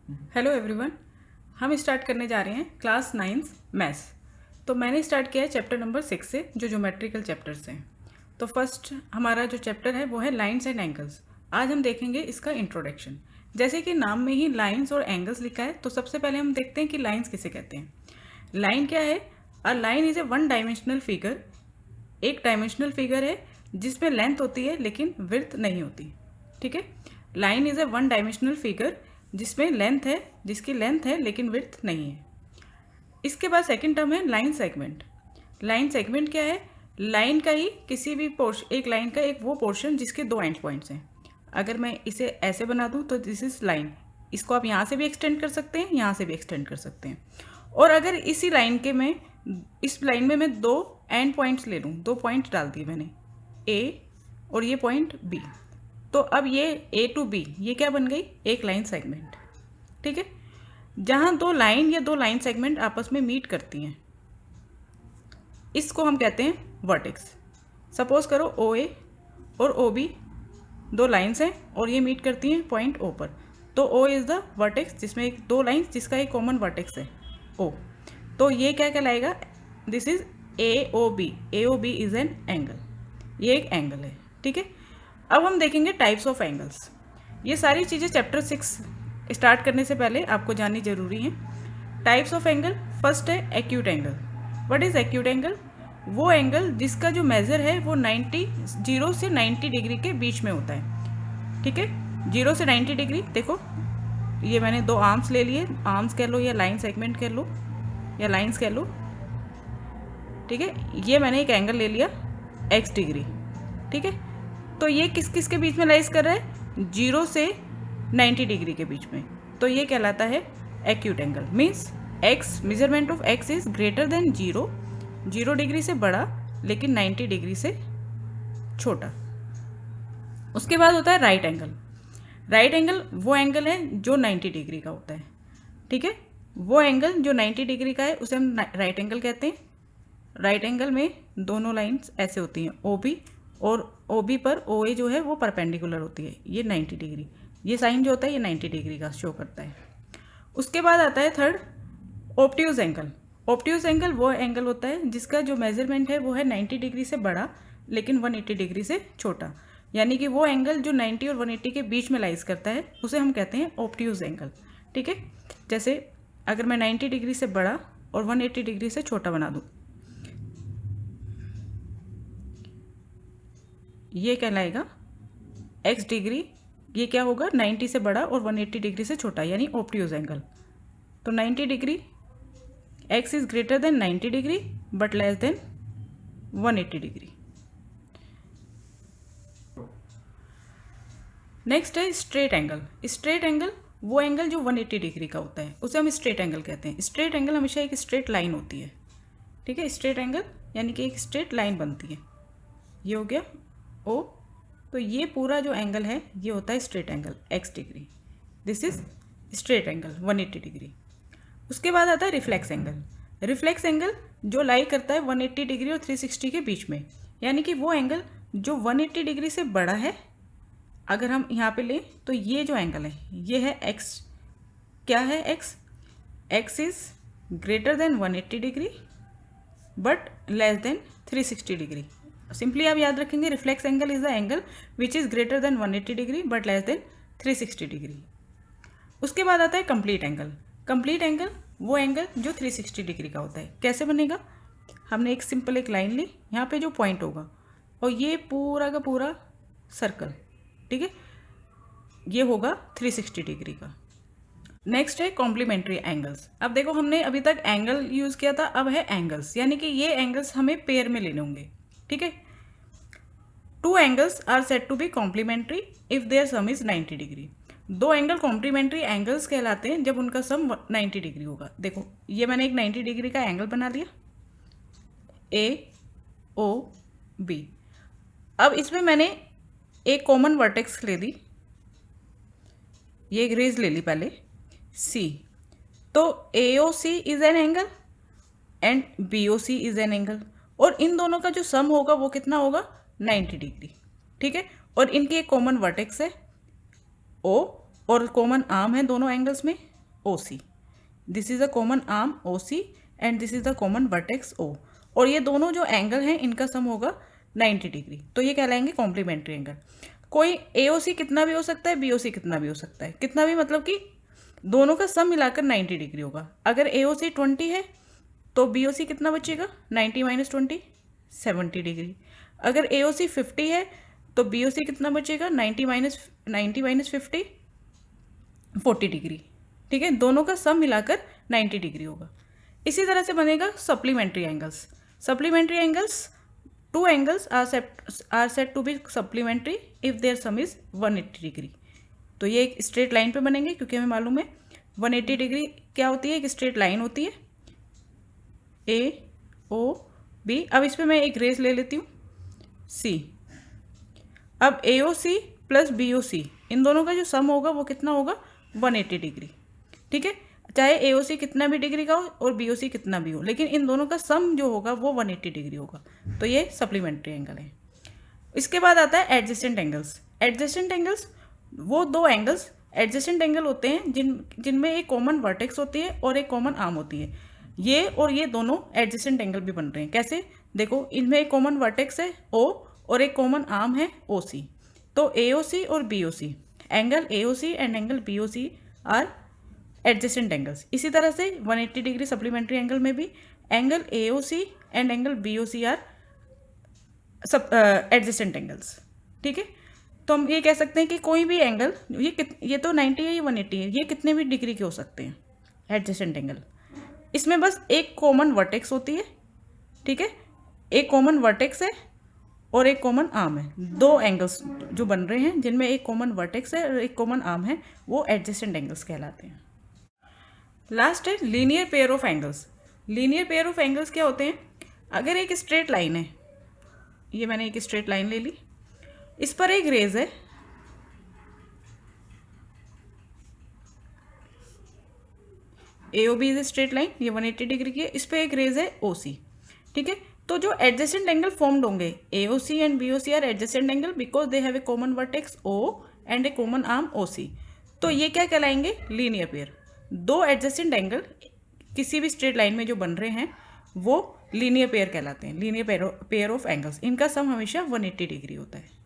Hello everyone, हम start करने जा रहे हैं क्लास 9 मैथ्स। तो मैंने स्टार्ट किया है चैप्टर नंबर 6 से, जो ज्योमेट्रिकल चैप्टर्स हैं। तो फर्स्ट हमारा जो चैप्टर है वो है लाइंस एंड एंगल्स। आज हम देखेंगे इसका इंट्रोडक्शन। जैसे कि नाम में ही लाइंस और एंगल्स लिखा है, तो सबसे पहले हम देखते हैं कि लाइंस किसे कहते हैं। लाइन क्या है? A line is a one dimensional figure. एक डायमेंशनल फिगर है जिसमें लेंथ होती है लेकिन विड्थ नहीं होती। ठीक है, line is a one dimensional figure जिसमें लेंथ है, जिसकी लेंथ है लेकिन विड्थ नहीं है। इसके बाद सेकंड टर्म है लाइन सेगमेंट। लाइन सेगमेंट क्या है? लाइन का ही किसी भी पोर्शन, एक लाइन का एक वो पोर्शन जिसके दो एंड पॉइंट्स हैं। अगर मैं इसे ऐसे बना दूं तो दिस इज लाइन। इसको आप यहाँ से भी एक्सटेंड कर सकते हैं, यहाँ से भी एक्सटेंड कर सकते हैं। और अगर इसी लाइन के में, इस लाइन में मैं दो एंड पॉइंट्स ले लूँ, दो पॉइंट डाल दिए मैंने, ए और ये पॉइंट बी, तो अब ये ए टू बी ये क्या बन गई? एक लाइन सेगमेंट। ठीक है, जहाँ दो लाइन या दो लाइन सेगमेंट आपस में मीट करती हैं, इसको हम कहते हैं वर्टेक्स। सपोज करो ओ ए और ओ बी दो लाइन्स हैं और ये मीट करती हैं पॉइंट ओ पर, तो ओ इज़ द वर्टेक्स जिसमें एक दो लाइन्स जिसका एक कॉमन वर्टेक्स है ओ। तो ये क्या कहलाएगा? This is A O B. A O B is an angle, ये एक एंगल है। ठीक है, अब हम देखेंगे टाइप्स ऑफ एंगल्स। ये सारी चीज़ें चैप्टर 6 स्टार्ट करने से पहले आपको जाननी जरूरी है। टाइप्स ऑफ एंगल, फर्स्ट है acute angle. What is acute angle? वो एंगल जिसका जो मेजर है वो 0 से 90 डिग्री के बीच में होता है। ठीक है, 0 से 90 डिग्री। देखो ये मैंने दो आर्म्स ले लिए, आर्म्स कह लो या लाइन सेगमेंट कह लो या लाइंस कह लो। ठीक है, ये मैंने एक एंगल ले लिया x डिग्री। ठीक है, तो ये किस किस के बीच में लाइज कर रहा है? 0 से 90 डिग्री के बीच में। तो ये कहलाता है acute angle. Means x, measurement of x is greater than 0 degree से बड़ा लेकिन 90 डिग्री से छोटा। उसके बाद होता है राइट एंगल। राइट एंगल वो एंगल है जो 90 डिग्री का होता है। ठीक है, वो एंगल जो 90 डिग्री का है उसे हम राइट एंगल कहते हैं। राइट एंगल में दोनों लाइंस ऐसे होती हैं, ओ बी, और ओ बी पर ओ ए जो है वो परपेंडिकुलर होती है, ये 90 डिग्री। ये साइन जो होता है ये 90 डिग्री का शो करता है। उसके बाद आता है third, obtuse angle. Obtuse angle वो एंगल होता है जिसका जो मेजरमेंट है वो है 90 डिग्री से बड़ा लेकिन 180 डिग्री से छोटा। यानी कि वो एंगल जो 90 और 180 के बीच में लाइज करता है उसे हम कहते हैं ऑब्ट्यूज एंगल। ठीक है, जैसे अगर मैं 90 डिग्री से बड़ा और 180 डिग्री से छोटा बना दूँ, ये कहलाएगा x डिग्री। ये क्या होगा? 90 से बड़ा और 180 डिग्री से छोटा, यानी ऑब्ट्यूज एंगल। तो 90 degree, x is greater than 90 degree but less than 180 degree. Next है स्ट्रेट एंगल। स्ट्रेट एंगल वो एंगल जो 180 डिग्री का होता है, उसे हम स्ट्रेट एंगल कहते हैं। स्ट्रेट एंगल हमेशा एक स्ट्रेट लाइन होती है। ठीक है, स्ट्रेट एंगल यानी कि एक स्ट्रेट लाइन बनती है। ये हो गया ओ, तो ये पूरा जो एंगल है ये होता है straight angle x degree. This is straight angle 180 degree. उसके बाद आता है रिफ्लेक्स एंगल। रिफ्लेक्स एंगल जो लाई करता है 180 डिग्री और 360 के बीच में, यानी कि वो एंगल जो 180 डिग्री से बड़ा है। अगर हम यहाँ पे लें तो ये जो एंगल है ये है x। क्या है x? x is greater than 180 degree but less than 360 degree. Simply आप याद रखेंगे reflex angle is the angle which is greater than 180 degree but less than 360 degree. उसके बाद आता है कंप्लीट एंगल। कंप्लीट एंगल वो एंगल जो 360 डिग्री का होता है। कैसे बनेगा? हमने एक सिंपल एक लाइन ली, यहाँ पे जो पॉइंट होगा और ये पूरा का पूरा सर्कल, ठीक है, ये होगा 360 डिग्री का। नेक्स्ट है कॉम्प्लीमेंट्री एंगल्स। अब देखो हमने अभी तक एंगल यूज़ किया था, अब है एंगल्स, यानी कि ये एंगल्स हमें पेयर में लेने होंगे। ठीक है, two angles are said to be complementary if their sum is 90 डिग्री। दो एंगल कॉम्प्लीमेंट्री एंगल्स कहलाते हैं जब उनका सम 90 डिग्री होगा। देखो ये मैंने एक 90 डिग्री का एंगल बना लिया, ए ओ बी। अब इसमें मैंने एक कॉमन वर्टेक्स ले ली, ये एक रेज ले ली पहले, सी। तो A O C is an angle and B O C is an angle, और इन दोनों का जो सम होगा वो कितना होगा? 90 डिग्री। ठीक है, और इनकी एक कॉमन वर्टेक्स है ओ और कॉमन आर्म है दोनों एंगल्स में, O C, this is a common arm O C and this is the common vertex O, और ये दोनों जो एंगल हैं इनका सम होगा 90 डिग्री, तो ये कहलाएंगे कॉम्प्लीमेंट्री एंगल। कोई ए ओ सी कितना भी हो सकता है, बी ओ सी कितना भी हो सकता है, कितना भी मतलब कि दोनों का सम मिलाकर 90 डिग्री होगा। अगर ए ओ सी 20 है तो बी ओ सी कितना बचेगा, 90 माइनस 20 70 डिग्री। अगर ए ओ सी 50 है तो बी ओ सी कितना बचेगा, 90 माइनस 50 40 डिग्री। ठीक है, दोनों का सम मिलाकर 90 डिग्री होगा। इसी तरह से बनेगा supplementary angles. Supplementary angles, two angles are set to be supplementary if their sum is 180 degree. तो ये एक स्ट्रेट लाइन पे बनेंगे, क्योंकि हमें मालूम है 180 डिग्री क्या होती है, एक स्ट्रेट लाइन होती है ए ओ बी। अब इस पर मैं एक रेस ले लेती हूँ सी। अब ए O C plus B O सी, इन दोनों का जो सम होगा वो कितना होगा, 180 डिग्री। ठीक है, चाहे ए ओ सी कितना भी डिग्री का हो और बी ओ सी कितना भी हो, लेकिन इन दोनों का सम जो होगा वो 180 डिग्री होगा। तो ये सप्लीमेंट्री एंगल है। इसके बाद आता है एडजेसेंट एंगल्स। एडजेसेंट एंगल्स वो दो एंगल्स एडजेसेंट एंगल होते हैं जिनमें एक कॉमन वर्टेक्स होती है और एक कॉमन आर्म होती है। ये और ये दोनों एडजेसेंट एंगल भी बन रहे हैं। कैसे, देखो इनमें एक कॉमन वर्टेक्स है ओ और एक कॉमन आर्म है ओ सी। तो ए ओ सी और B O C, angle A O C and angle B O C are adjacent angles. इसी तरह से 180 डिग्री सप्लीमेंट्री एंगल में भी angle A O C and angle B O C are सब adjacent angles. ठीक है, तो हम ये कह सकते हैं कि कोई भी एंगल, ये तो 90 है, ये 180 है, ये कितने भी डिग्री के हो सकते हैं एडजेसेंट एंगल। इसमें बस एक कॉमन वर्टेक्स होती है। ठीक है, एक कॉमन वर्टेक्स है और एक कॉमन आर्म है। दो एंगल्स जो बन रहे हैं जिनमें एक कॉमन वर्टेक्स है और एक कॉमन आर्म है, वो एडजेसेंट एंगल्स कहलाते हैं। लास्ट है linear pair of angles. Linear pair of angles क्या होते हैं, अगर एक स्ट्रेट लाइन है, ये मैंने एक स्ट्रेट लाइन ले ली, इस पर एक रेज है, A O B is a straight line, ये 180 डिग्री की है, इस पर एक रेज है ओ सी। ठीक है, तो जो एडजेसेंट एंगल फॉर्म्ड होंगे, A O C and B O C are adjacent angle because they have a common vertex O and a common arm O C. तो ये क्या कहलाएंगे, लीनियर पेयर। दो एडजेसेंट एंगल किसी भी स्ट्रेट लाइन में जो बन रहे हैं वो लीनियर पेयर कहलाते हैं, लीनियर पेयर ऑफ एंगल्स। इनका सम हमेशा 180 डिग्री होता है।